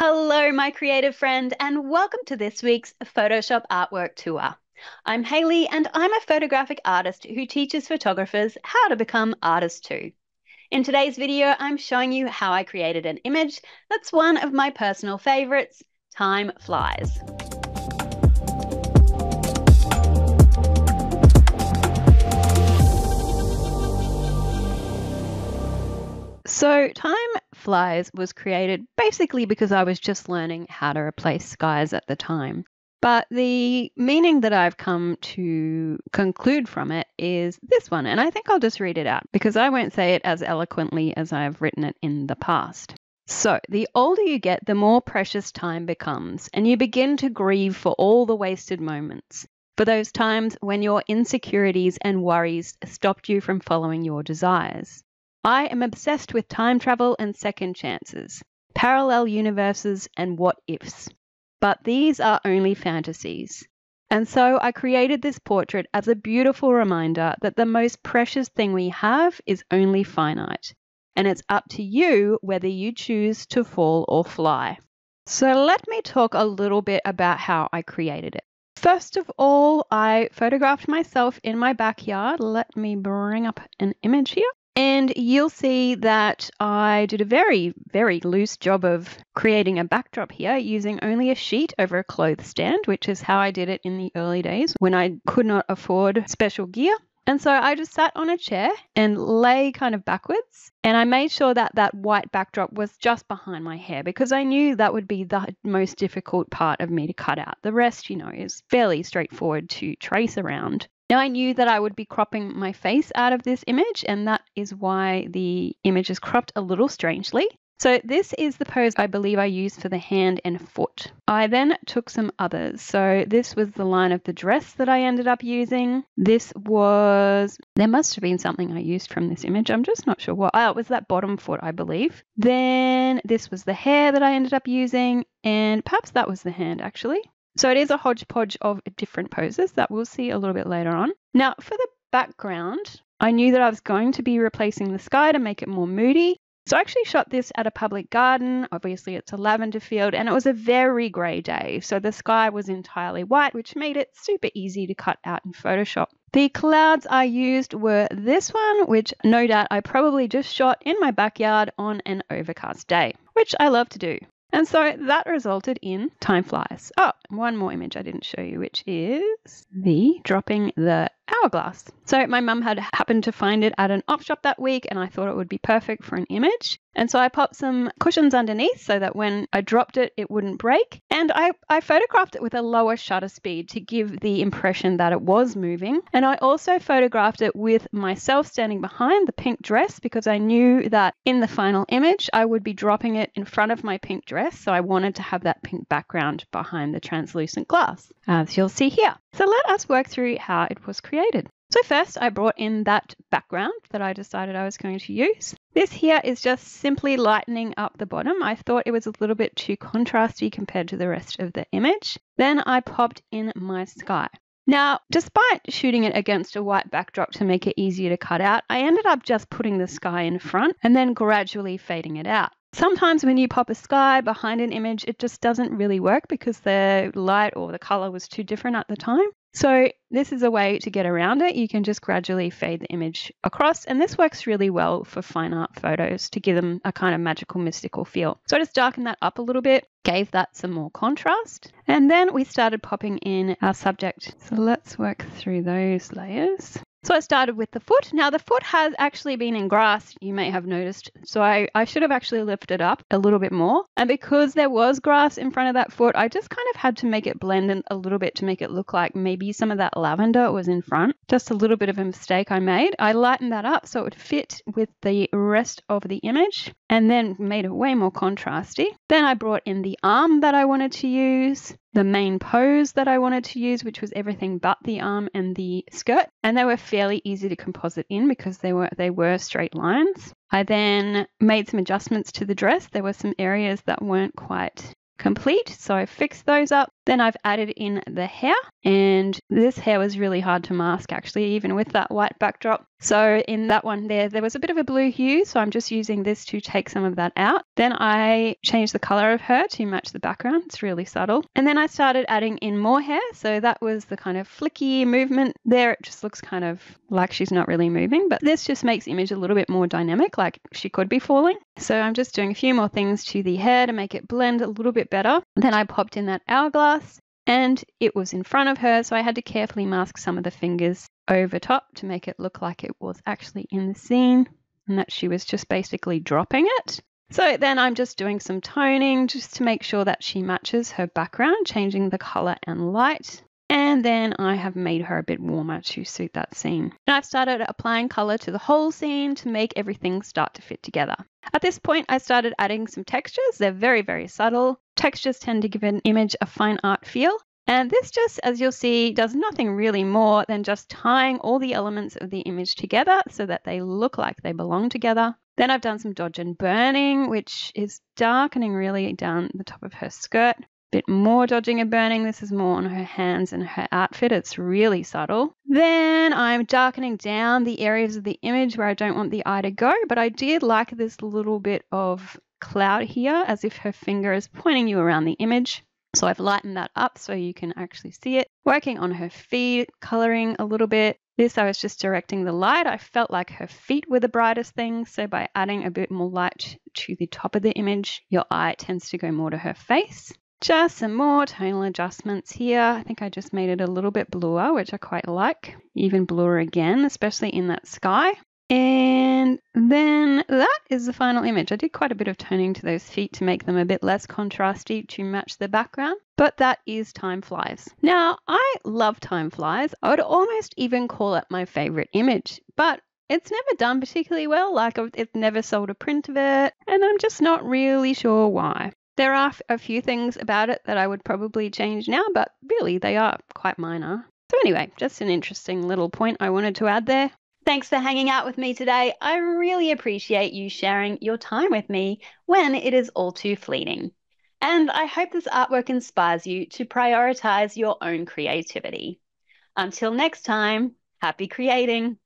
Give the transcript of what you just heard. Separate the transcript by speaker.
Speaker 1: Hello, my creative friend, and welcome to this week's Photoshop Artwork Tour. I'm Hayley, and I'm a photographic artist who teaches photographers how to become artists too. In today's video, I'm showing you how I created an image that's one of my personal favorites, Time Flies. So Time Flies was created basically because I was just learning how to replace skies at the time. But the meaning that I've come to conclude from it is this one, and I think I'll just read it out because I won't say it as eloquently as I've written it in the past. So, the older you get, the more precious time becomes, and you begin to grieve for all the wasted moments, for those times when your insecurities and worries stopped you from following your desires. I am obsessed with time travel and second chances, parallel universes and what ifs. But these are only fantasies. And so I created this portrait as a beautiful reminder that the most precious thing we have is only finite. And it's up to you whether you choose to fall or fly. So let me talk a little bit about how I created it. First of all, I photographed myself in my backyard. Let me bring up an image here. And you'll see that I did a very, very loose job of creating a backdrop here using only a sheet over a clothes stand, which is how I did it in the early days when I could not afford special gear. And so I just sat on a chair and lay kind of backwards. And I made sure that that white backdrop was just behind my hair because I knew that would be the most difficult part of me to cut out. The rest, is fairly straightforward to trace around. Now I knew that I would be cropping my face out of this image, and that is why the image is cropped a little strangely. So this is the pose I believe I used for the hand and foot. I then took some others. So this was the line of the dress that I ended up using. There must have been something I used from this image. I'm just not sure what. Oh, it was that bottom foot, I believe. Then this was the hair that I ended up using, and perhaps that was the hand actually. So it is a hodgepodge of different poses that we'll see a little bit later on. Now for the background, I knew that I was going to be replacing the sky to make it more moody. So I actually shot this at a public garden. Obviously it's a lavender field and it was a very grey day. So the sky was entirely white, which made it super easy to cut out in Photoshop. The clouds I used were this one, which no doubt I probably just shot in my backyard on an overcast day, which I love to do. And so that resulted in Time Flies. Oh, one more image I didn't show you, which is the dropping the hourglass. So my mum had happened to find it at an op shop that week and I thought it would be perfect for an image. And so I popped some cushions underneath so that when I dropped it, it wouldn't break. And I photographed it with a lower shutter speed to give the impression that it was moving. And I also photographed it with myself standing behind the pink dress because I knew that in the final image, I would be dropping it in front of my pink dress. So I wanted to have that pink background behind the translucent glass, as you'll see here. So let us work through how it was created. So first I brought in that background that I decided I was going to use. This here is just simply lightening up the bottom. I thought it was a little bit too contrasty compared to the rest of the image. Then I popped in my sky. Now, despite shooting it against a white backdrop to make it easier to cut out, I ended up just putting the sky in front and then gradually fading it out. Sometimes when you pop a sky behind an image, it just doesn't really work because the light or the color was too different at the time. So this is a way to get around it. You can just gradually fade the image across, and this works really well for fine art photos to give them a kind of magical, mystical feel. So I just darkened that up a little bit, gave that some more contrast, and then we started popping in our subject. So let's work through those layers. So I started with the foot. Now the foot has actually been in grass, you may have noticed. So I should have actually lifted up a little bit more. And because there was grass in front of that foot, I just kind of had to make it blend in a little bit to make it look like maybe some of that lavender was in front. Just a little bit of a mistake I made. I lightened that up so it would fit with the rest of the image and then made it way more contrasty. Then I brought in the arm that I wanted to use, the main pose that I wanted to use, which was everything but the arm and the skirt. And they were fairly easy to composite in because they were straight lines. I then made some adjustments to the dress. There were some areas that weren't quite complete, so I fixed those up. Then I've added in the hair, and this hair was really hard to mask actually, even with that white backdrop. So in that one there was a bit of a blue hue, so I'm just using this to take some of that out. Then I changed the color of her to match the background. It's really subtle. And then I started adding in more hair. So that was the kind of flicky movement there. It just looks kind of like she's not really moving, but this just makes the image a little bit more dynamic, like she could be falling. So I'm just doing a few more things to the hair to make it blend a little bit better. Then I popped in that hourglass, and it was in front of her, so I had to carefully mask some of the fingers over top to make it look like it was actually in the scene and that she was just basically dropping it. So then I'm just doing some toning just to make sure that she matches her background, changing the color and light. And then I have made her a bit warmer to suit that scene. And I've started applying color to the whole scene to make everything start to fit together. At this point, I started adding some textures. They're very, very subtle. Textures tend to give an image a fine art feel. And this just, as you'll see, does nothing really more than just tying all the elements of the image together so that they look like they belong together. Then I've done some dodge and burning, which is darkening really down the top of her skirt. Bit more dodging and burning. This is more on her hands and her outfit. It's really subtle. Then I'm darkening down the areas of the image where I don't want the eye to go, but I did like this little bit of cloud here as if her finger is pointing you around the image. So I've lightened that up so you can actually see it. Working on her feet, coloring a little bit. This I was just directing the light. I felt like her feet were the brightest thing. So by adding a bit more light to the top of the image, your eye tends to go more to her face. Just some more tonal adjustments here. I think I just made it a little bit bluer, which I quite like. Even bluer again, especially in that sky. And then that is the final image. I did quite a bit of toning to those feet to make them a bit less contrasty to match the background, but that is Time Flies. Now, I love Time Flies. I would almost even call it my favorite image, but it's never done particularly well. Like, it's never sold a print of it, and I'm just not really sure why. There are a few things about it that I would probably change now, but really they are quite minor. So anyway, just an interesting little point I wanted to add there. Thanks for hanging out with me today. I really appreciate you sharing your time with me when it is all too fleeting. And I hope this artwork inspires you to prioritize your own creativity. Until next time, happy creating.